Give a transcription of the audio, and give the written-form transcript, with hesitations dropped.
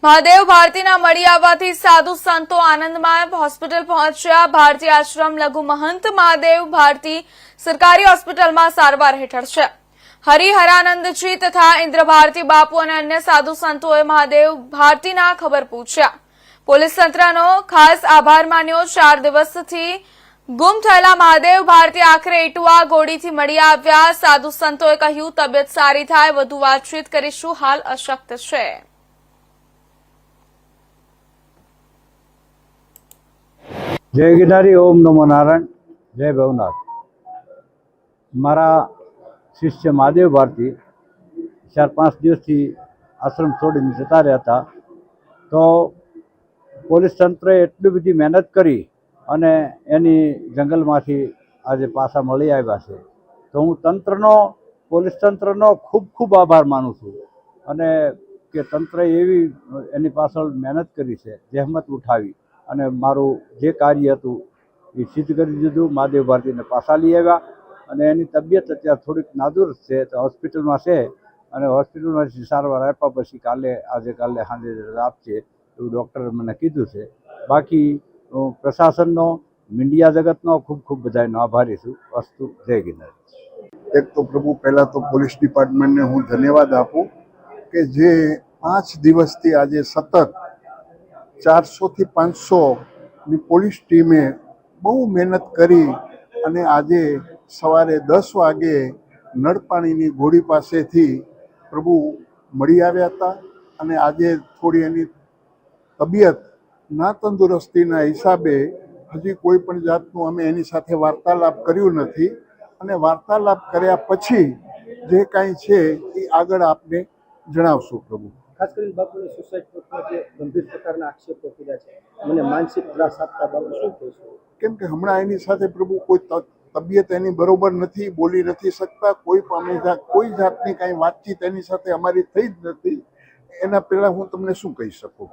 મહાદેવ ભારતીના મળી આવવાથી સાધુ સંતો આનંદમાં હોસ્પિટલ પહોંચ્યા। ભારતી આશ્રમ લઘુ મહંત મહાદેવ ભારતી સરકારી હોસ્પિટલમાં સારવાર હેઠળ છે। હરિહરાનંદજી તથા ઇન્દ્ર ભારતી બાપુ અને અન્ય સાધુ સંતોએ મહાદેવ ભારતીના ખબર પૂછ્યા। પોલીસ તંત્રનો ખાસ આભાર માન્યો। 4 દિવસથી ગુમ થયેલા મહાદેવ ભારતી આખરે ઇટવા ગોડીથી મળી આવ્યા। સાધુ સંતોએ કહ્યું, તબિયત સારી થાય વધુ વાતચીત કરીશું, હાલ અશક્ત છે। जय गिरधारी, ओम नमो नारायण, जय भवनाथ। मारा शिष्य महादेव भारती 4-5 दिवस थी आश्रम छोड़ीने जता रह्या था, तो पोलीस तंत्रे एटली बधी मेहनत करी अने एनी जंगलमांथी आज पाछा मळी आव्या छे। तो हूँ तंत्रनो, पोलीस तंत्रनो खूब खूब आभार मानु छुं अने के तंत्रे एवी एनी पाछळ मेहनत करी छे, जहमत उठावी અને મારું જે કાર્ય હતું એ સિદ્ધ કરી દીધું। મહાદેવ ભારતીને પાછા લઈ આવ્યા અને એની તબિયત અત્યારે થોડીક નાજુક છે, તો હોસ્પિટલમાં છે અને હોસ્પિટલમાંથી સારવાર આપ્યા પછી કાલે સાંજે આપશે એવું ડૉક્ટરે મને કીધું છે। બાકી હું પ્રશાસનનો, મીડિયા જગતનો ખૂબ ખૂબ બધાનો આભારી છું। વસ્તુ જય ગિરનાર। એક તો પ્રભુ પહેલાં તો પોલીસ ડિપાર્ટમેન્ટને હું ધન્યવાદ આપું કે જે 5 દિવસથી આજે સતત 400 થી 500 ની પોલીસ ટીમે બહુ મહેનત કરી અને આજે સવારે 10 વાગે નળપાણીની ઘોડી પાસેથી પ્રભુ મળી આવ્યા હતા અને આજે થોડી એની તબિયત ના તંદુરસ્તીના હિસાબે હજી કોઈ પણ જાતનું અમે એની સાથે વાર્તાલાપ કર્યું નથી અને વાર્તાલાપ કર્યા પછી જે કાંઈ છે એ આગળ આપને જણાવશું પ્રભુ। ખાસ કરીને બાપુની સુસાઇડ પર જે ગંભીર પ્રકારના આક્ષેપો કર્યા છે, મને માનસિક ત્રાસ આપતા બાપુ શું કહેશો? કેમ કે હમણાં એની સાથે પ્રભુ કોઈ તબિયત એની બરોબર નથી, બોલી નથી શકતા, કોઈ જાતની કાંઈ વાતચીત એની સાથે અમારી થઈ જ નથી। એના પહેલાં હું તમને શું કહી શકું?